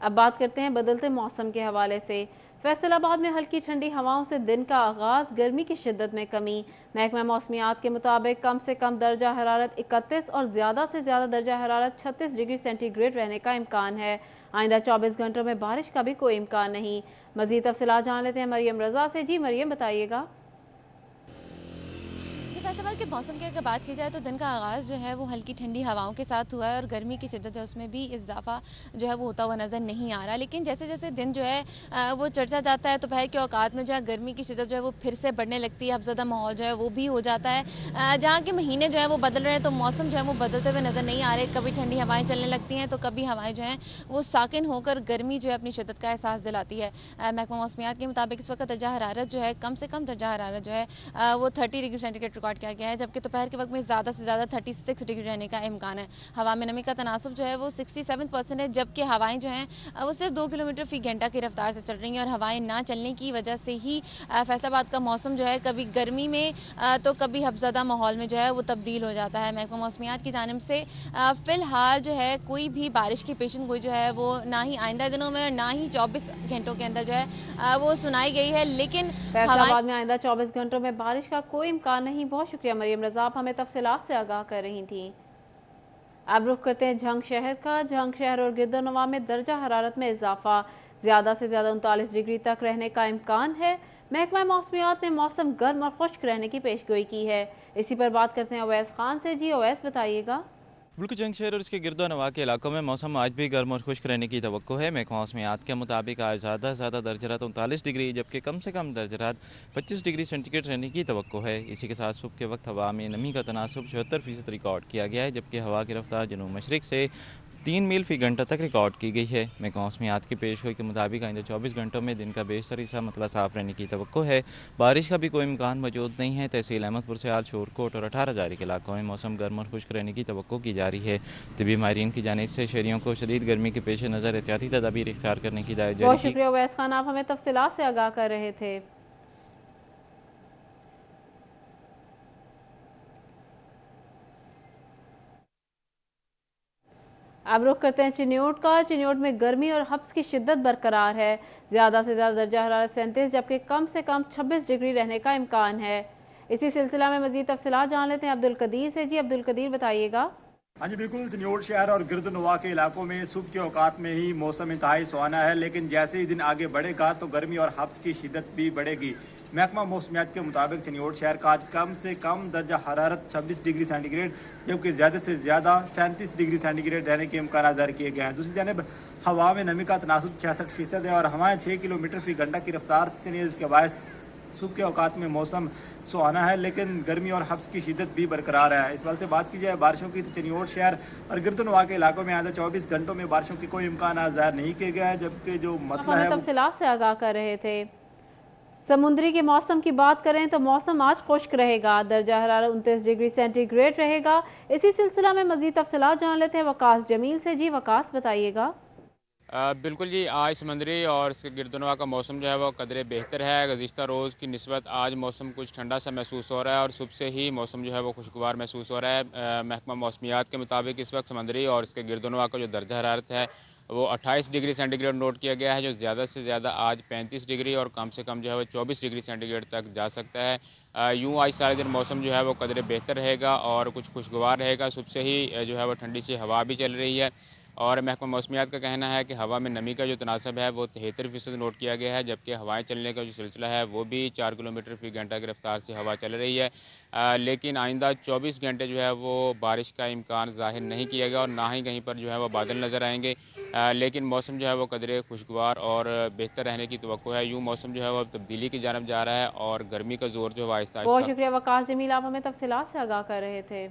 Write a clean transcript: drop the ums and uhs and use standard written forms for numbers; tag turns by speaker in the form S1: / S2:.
S1: अब बात करते हैं बदलते मौसम के हवाले से। फैसलाबाद में हल्की ठंडी हवाओं से दिन का आगाज, गर्मी की शिद्दत में कमी। महकमा मौसमियात के मुताबिक कम से कम दर्जा हरारत 31 और ज्यादा से ज्यादा दर्जा हरारत 36 डिग्री सेंटीग्रेड रहने का इम्कान है। आइंदा 24 घंटों में बारिश का भी कोई इम्कान नहीं। मजीद तफसीलात जान लेते हैं मरियम रजा से। जी मरियम, बताइएगा।
S2: फैसलाबाद के मौसम की अगर बात की जाए तो दिन का आगाज़ जो है वो हल्की ठंडी हवाओं के साथ हुआ है और गर्मी की शिद्दत है उसमें भी इजाफा जो है वो होता हुआ नज़र नहीं आ रहा। लेकिन जैसे जैसे दिन जो है वो चढ़ता जाता है दोपहर के औकात में जो है गर्मी की शिद्दत जो है वो फिर से बढ़ने लगती है। अब ज़्यादा माहौल जो है वो भी हो जाता है। जहाँ के महीने जो है वो बदल रहे हैं तो मौसम जो है वो बदलते हुए नज़र नहीं आ रहे। कभी ठंडी हवाएं चलने लगती हैं तो कभी हवाएं जो हैं वो साकिन होकर गर्मी जो है अपनी शिद्दत का एहसास दिलाती है। महकमा मौसमियात के मुताबिक इस वक्त दर्जा हरारत जो है कम से कम दर्जा हरारत जो है वो 30 डिग्री सेंटीग्रेड रिकॉर्ड किया गया है, जबकि दोपहर के वक्त में ज़्यादा से ज़्यादा 36 डिग्री रहने का इम्कान है। हवा में नमी का तनासुब जो है वो 67% है, जबकि हवाएं जो हैं वो सिर्फ 2 किलोमीटर फी घंटा की रफ्तार से चल रही हैं और हवाएं ना चलने की वजह से ही फैसलाबाद का मौसम जो है कभी गर्मी में तो कभी हबज़दा माहौल में जो है वो तब्दील हो जाता है। महकमा मौसमियात की जानिब से फिलहाल जो है कोई भी बारिश की पेशन गोई जो है वो ना ही आइंदा दिनों में और ना ही 24 घंटों के अंदर जो है वो सुनाई गई है। लेकिन हवाएं
S1: फैसलाबाद में आइंदा 24 घंटों में बारिश का कोई इम्कान नहीं। बहुत शुक्रिया मरियम रजा, आप हमें तफसीलात से आगाह कर रही थी। अब रुख करते हैं झंग शहर का। झंग शहर और गिरदोनवा में दर्जा हरारत में इजाफा, ज्यादा से ज्यादा 39 डिग्री तक रहने का इम्कान है। महकमा मौसमियात ने मौसम गर्म और खुश्क रहने की पेशगोई की है। इसी पर बात करते हैं अवैस खान से। जी अवैस, बताइएगा।
S3: बिल्कुल, जंगशहर और इसके गिरदोनवा के इलाकों में मौसम आज भी गर्म और खुश्क रहने की तवक्को है। महकमा मौसमियात के मुताबिक आज ज़्यादा से ज़्यादा दर्जरात 39 डिग्री जबकि कम से कम दर्जरात 25 डिग्री सेंटीग्रेड रहने की तवक्को है। इसी के साथ सुबह के वक्त हवा में नमी का तनासुब 76% रिकॉर्ड किया गया है, जबकि हवा की रफ्तार जनूब मशरिक से 3 मील फी घंटा तक रिकॉर्ड की गई है। महकमा मौसमियात की पेशगोई के मुताबिक आइंदा 24 घंटों में दिन का बेशतर हिस्सा मतला साफ रहने की तवक्को है। बारिश का भी कोई इम्कान मौजूद नहीं है। तहसील अहमदपुर से आल शोरकोट और 18 जारी के इलाकों में मौसम गर्म और खुश्क रहने की तवक्को की जा रही है। तबी माहिरीन की जानिब से शहरियों को शदीद गर्मी के पेश नज़र एहतियाती तदाबीर इख्तियार करने की हिदायत जारी
S1: बहुत
S3: की।
S1: शुक्रिया अवैस खान, आप हमें तफसीलात से आगाह कर रहे थे। अब रुख करते हैं चिन्योट का। चिन्योट में गर्मी और हब्स की शिद्दत बरकरार है। ज्यादा से ज्यादा दर्जा हरारत 37 जबकि कम से कम 26 डिग्री रहने का इम्कान है। इसी सिलसिला में मजीद तफसीलात जान लेते हैं अब्दुल कदीर से। जी अब्दुल कदीर, बताइएगा।
S4: हाँ जी बिल्कुल, चिन्योट शहर और गिरदनवा के इलाकों में सुबह के औकात में ही मौसम इंतहाई सुहाना है, लेकिन जैसे ही दिन आगे बढ़ेगा तो गर्मी और हब्स की शिद्दत भी बढ़ेगी। महकमा मौसमियात के मुताबिक चिन्योट शहर का आज कम से कम दर्जा हरारत 26 डिग्री सेंटीग्रेड जबकि ज्यादा से ज्यादा 37 डिग्री सेंटीग्रेड रहने के इम्कान जाहिर किए गए हैं। दूसरी जानब हवा में नमी का तनासुब 66% है और हवाएं 6 किलोमीटर फी घंटा की रफ्तार से तेज, इसके बायस सुबह के औकात में मौसम सुहाना है, लेकिन गर्मी और हब्स की शिद्दत भी बरकरार है। इस बात से बात की जाए बारिशों की तो चिन्योट शहर और गिरदनवा के इलाकों में आधा 24 घंटों में बारिशों की कोई इम्कान जाहिर नहीं किए गया है, जबकि जो
S1: आप
S4: मतला
S1: हमें
S4: है वो
S1: तफसीलात से आगाह कर रहे थे। समुद्री के मौसम की बात करें तो मौसम आज खुश्क रहेगा। दर्जा हरारत 29 डिग्री सेंटीग्रेड रहेगा। इसी सिलसिला में मजीद तफसीलात जान लेते हैं वकास जमील से। जी वकास, बताइएगा।
S5: बिल्कुल जी, आज समंदरी और इसके गिरदनवा का मौसम जो है वो कदरे बेहतर है। गुज़िश्ता रोज़ की निस्बत आज मौसम कुछ ठंडा सा महसूस हो रहा है और सुबह से ही मौसम जो है वो खुशगवार महसूस हो रहा है। महकमा मौसमियात के मुताबिक इस वक्त समंदरी और इसके गिरदनवा का जो दर्जा हरारत है वो 28 डिग्री सेंटीग्रेड नोट किया गया है, जो ज़्यादा से ज़्यादा आज 35 डिग्री और कम से कम जो है वो 24 डिग्री सेंटीग्रेड तक जा सकता है। यूँ आज सारे दिन मौसम जो है वो कदरे बेहतर रहेगा और कुछ खुशगवार रहेगा। सुबह से ही जो है वो ठंडी सी हवा भी चल रही है और महकमा मौसमियात का कहना है कि हवा में नमी का जो तनासब है वो 73% नोट किया गया है, जबकि हवाएं चलने का जो सिलसिला है वो भी 4 किलोमीटर फी घंटा की रफ्तार से हवा चल रही है। लेकिन आइंदा 24 घंटे जो है वो बारिश का इम्कान ज़ाहिर नहीं किया गया और ना ही कहीं पर जो है वो बादल नज़र आएंगे। लेकिन मौसम जो है वो कदरे खुशगवार और बेहतर रहने की तवक्को है। यूँ मौसम जो है वो अब तब्दीली की जानब जा रहा है और गर्मी का जोर जो है आहिस्ता
S1: बहुत
S5: आहिस्ता
S1: शुक्रिया वकास जमील, आप हमें तफसीलात से आगाह कर रहे थे।